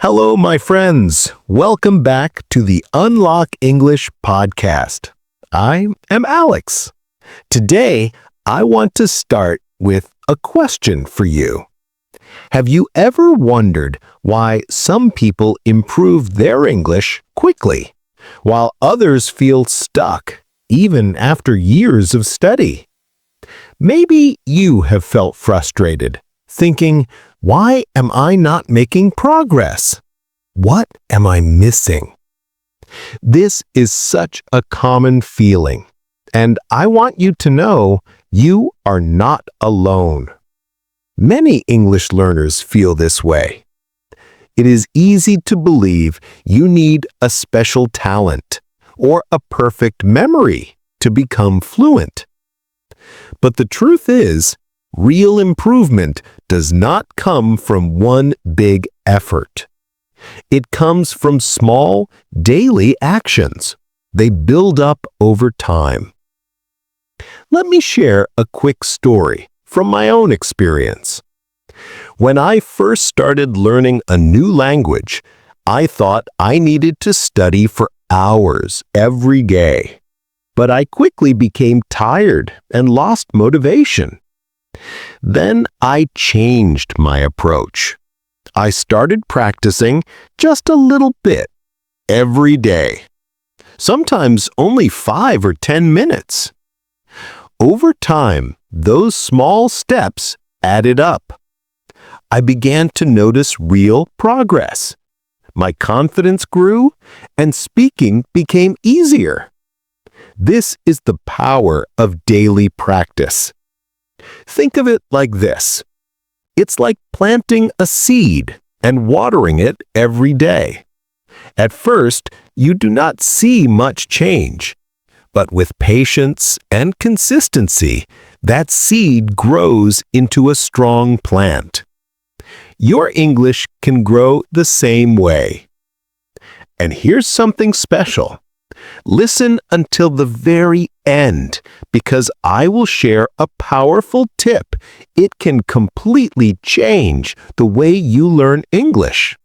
Hello, my friends. Welcome back to the Unlock English podcast. I am Alex. Today, I want to start with a question for you. Have you ever wondered why some people improve their English quickly, while others feel stuck even after years of study? Maybe you have felt frustrated, thinking, why am I not making progress? What am I missing? This is such a common feeling, and I want you to know you are not alone. Many English learners feel this way. It is easy to believe you need a special talent or a perfect memory to become fluent. But the truth is, real improvement does not come from one big effort. It comes from small, daily actions. They build up over time. Let me share a quick story from my own experience. When I first started learning a new language, I thought I needed to study for hours every day. But I quickly became tired and lost motivation. Then I changed my approach. I started practicing just a little bit every day, sometimes only 5 or 10 minutes. Over time, those small steps added up. I began to notice real progress. My confidence grew, and speaking became easier. This is the power of daily practice. Think of it like this. It's like planting a seed and watering it every day. At first, you do not see much change, but with patience and consistency, that seed grows into a strong plant. Your English can grow the same way. And here's something special. Listen until the very end, because I will share a powerful tip. It can completely change the way you learn English.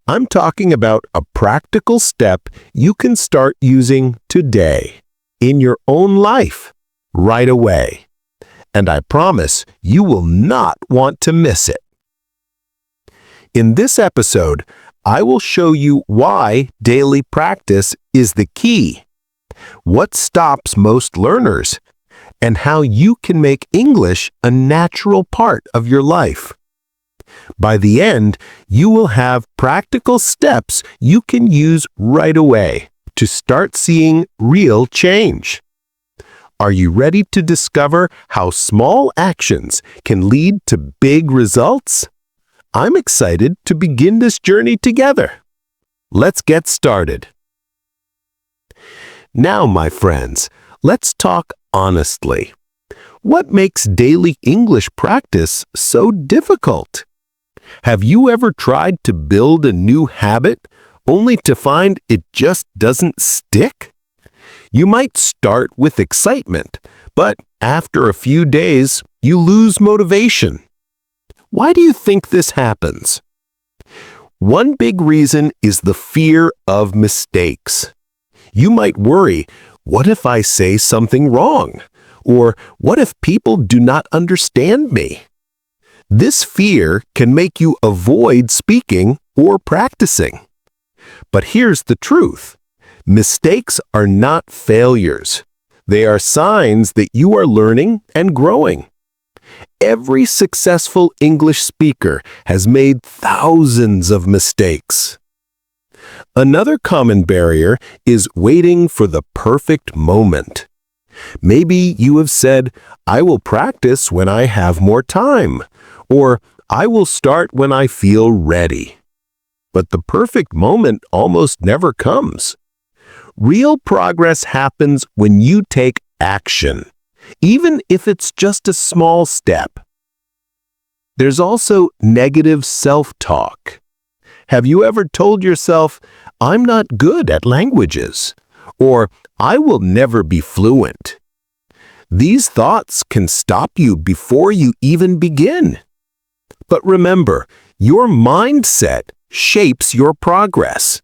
I'm talking about a practical step you can start using today, in your own life, right away. And I promise you will not want to miss it. In this episode, I will show you why daily practice is the key, what stops most learners, and how you can make English a natural part of your life. By the end, you will have practical steps you can use right away to start seeing real change. Are you ready to discover how small actions can lead to big results? I'm excited to begin this journey together. Let's get started. Now, my friends, let's talk honestly. What makes daily English practice so difficult? Have you ever tried to build a new habit only to find it just doesn't stick? You might start with excitement, but after a few days, you lose motivation. Why do you think this happens? One big reason is the fear of mistakes. You might worry, what if I say something wrong? Or what if people do not understand me? This fear can make you avoid speaking or practicing. But here's the truth. Mistakes are not failures. They are signs that you are learning and growing. Every successful English speaker has made thousands of mistakes. Another common barrier is waiting for the perfect moment. Maybe you have said, I will practice when I have more time, or I will start when I feel ready. But the perfect moment almost never comes. Real progress happens when you take action, even if it's just a small step. There's also negative self-talk. Have you ever told yourself, I'm not good at languages, or I will never be fluent? These thoughts can stop you before you even begin. But remember, your mindset shapes your progress.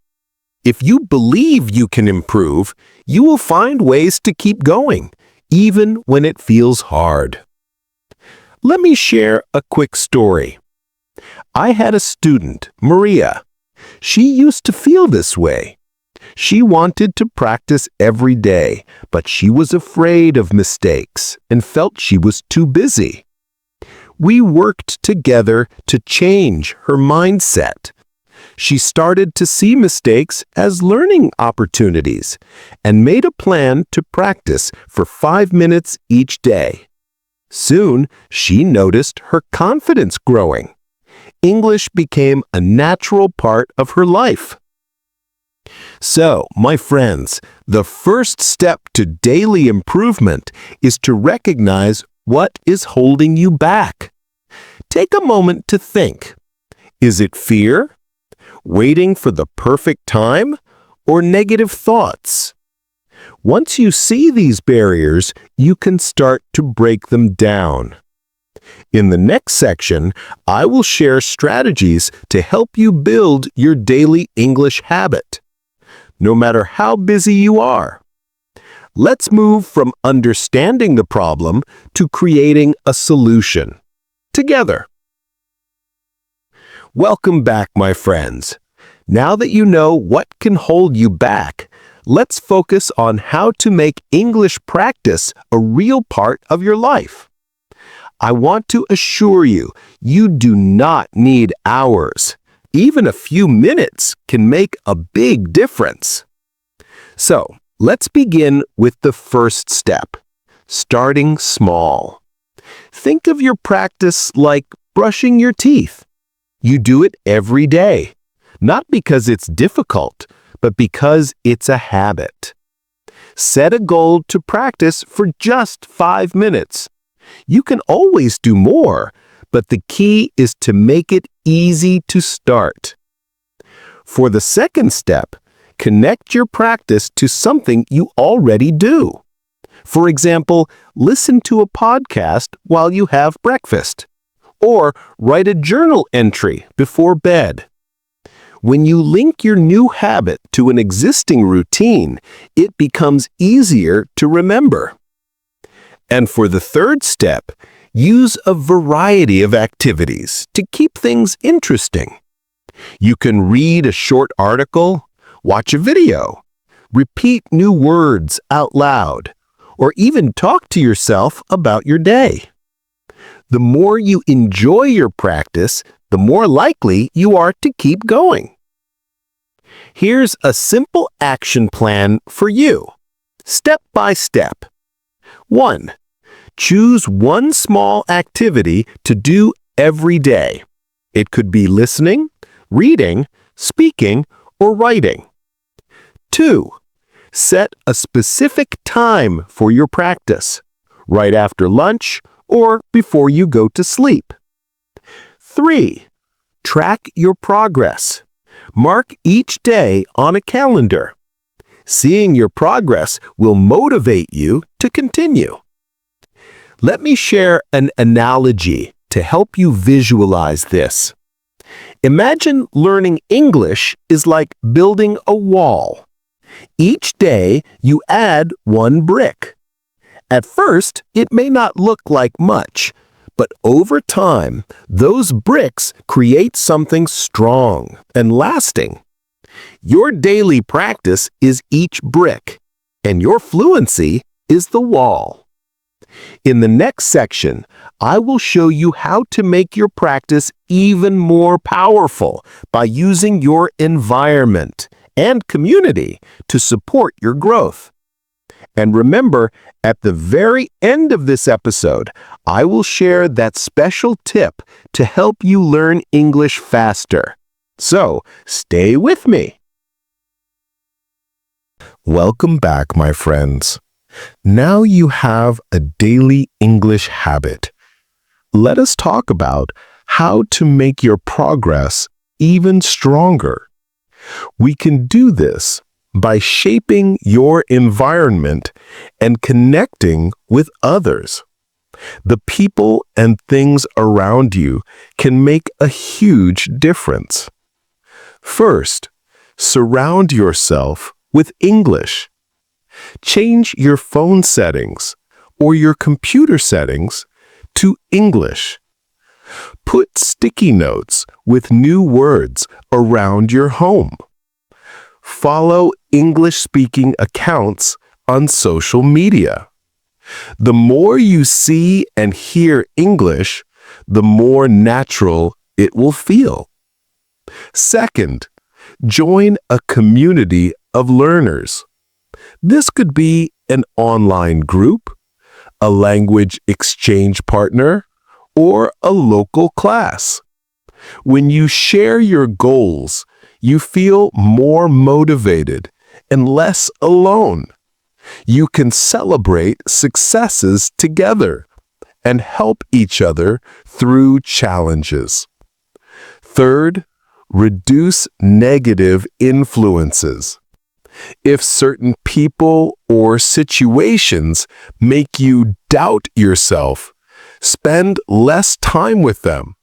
If you believe you can improve, you will find ways to keep going, even when it feels hard. Let me share a quick story. I had a student, Maria. She used to feel this way. She wanted to practice every day, but she was afraid of mistakes and felt she was too busy. We worked together to change her mindset. She started to see mistakes as learning opportunities and made a plan to practice for 5 minutes each day. Soon, she noticed her confidence growing. English became a natural part of her life. So, my friends, the first step to daily improvement is to recognize what is holding you back. Take a moment to think. Is it fear? Waiting for the perfect time? Or negative thoughts? Once you see these barriers, you can start to break them down. In the next section, I will share strategies to help you build your daily English habit, no matter how busy you are. Let's move from understanding the problem to creating a solution together. Welcome back, my friends. Now that you know what can hold you back, let's focus on how to make English practice a real part of your life. I want to assure you, you do not need hours. Even a few minutes can make a big difference. So, let's begin with the first step, starting small. Think of your practice like brushing your teeth. You do it every day, not because it's difficult, but because it's a habit. Set a goal to practice for just 5 minutes. You can always do more, but the key is to make it easy to start. For the second step, connect your practice to something you already do. For example, listen to a podcast while you have breakfast, or write a journal entry before bed. When you link your new habit to an existing routine, it becomes easier to remember. And for the third step, use a variety of activities to keep things interesting. You can read a short article, watch a video, repeat new words out loud, or even talk to yourself about your day. The more you enjoy your practice, the more likely you are to keep going. Here's a simple action plan for you, step by step. 1. Choose one small activity to do every day. It could be listening, reading, speaking, or writing. 2. Set a specific time for your practice, right after lunch or before you go to sleep. 3. Track your progress. Mark each day on a calendar. Seeing your progress will motivate you to continue. Let me share an analogy to help you visualize this. Imagine learning English is like building a wall. Each day, you add one brick. At first, it may not look like much, but over time, those bricks create something strong and lasting. Your daily practice is each brick, and your fluency is the wall. In the next section, I will show you how to make your practice even more powerful by using your environment and community to support your growth. And remember, at the very end of this episode, I will share that special tip to help you learn English faster. So, stay with me. Welcome back, my friends. Now you have a daily English habit. Let us talk about how to make your progress even stronger. We can do this by shaping your environment and connecting with others. The people and things around you can make a huge difference. First, surround yourself with English. Change your phone settings or your computer settings to English. Put sticky notes with new words around your home. Follow English-speaking accounts on social media. The more you see and hear English, the more natural it will feel. Second, join a community of learners. This could be an online group, a language exchange partner, or a local class. When you share your goals, you feel more motivated and less alone. You can celebrate successes together and help each other through challenges. Third, reduce negative influences. If certain people or situations make you doubt yourself, spend less time with them.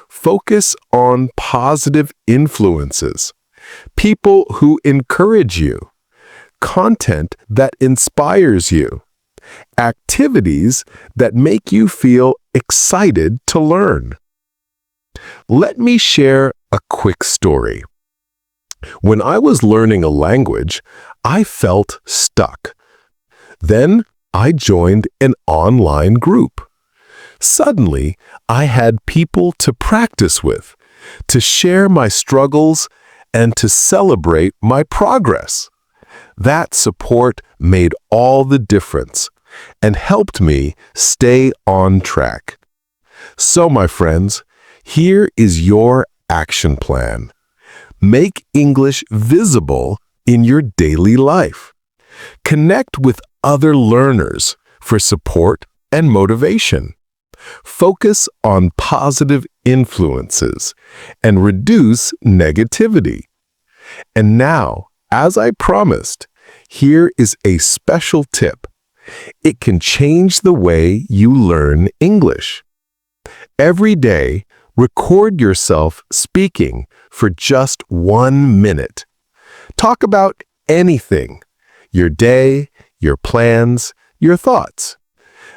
Focus on positive influences, people who encourage you, content that inspires you, activities that make you feel excited to learn. Let me share a quick story. When I was learning a language, I felt stuck. Then I joined an online group. Suddenly, I had people to practice with, to share my struggles, and to celebrate my progress. That support made all the difference and helped me stay on track. So, my friends, here is your action plan. Make English visible in your daily life. Connect with other learners for support and motivation. Focus on positive influences and reduce negativity. And now, as I promised, here is a special tip. It can change the way you learn English. Every day, record yourself speaking for just 1 minute. Talk about anything, your day, your plans, your thoughts.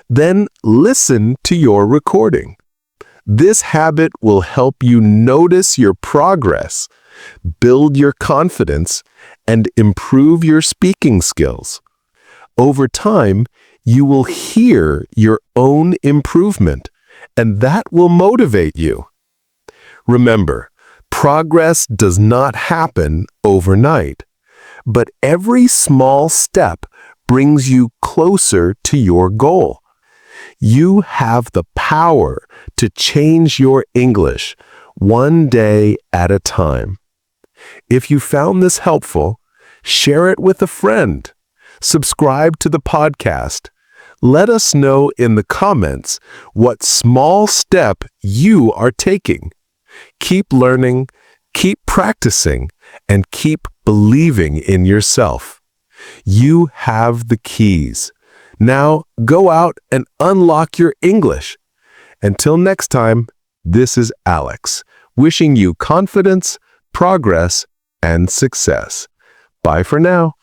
Then listen to your recording. This habit will help you notice your progress, build your confidence, and improve your speaking skills. Over time, you will hear your own improvement, and that will motivate you. Remember, progress does not happen overnight, but every small step brings you closer to your goal. You have the power to change your English one day at a time. If you found this helpful, share it with a friend. Subscribe to the podcast. Let us know in the comments what small step you are taking. Keep learning, keep practicing, and keep believing in yourself. You have the keys. Now go out and unlock your English. Until next time, this is Alex, wishing you confidence, progress, and success. Bye for now.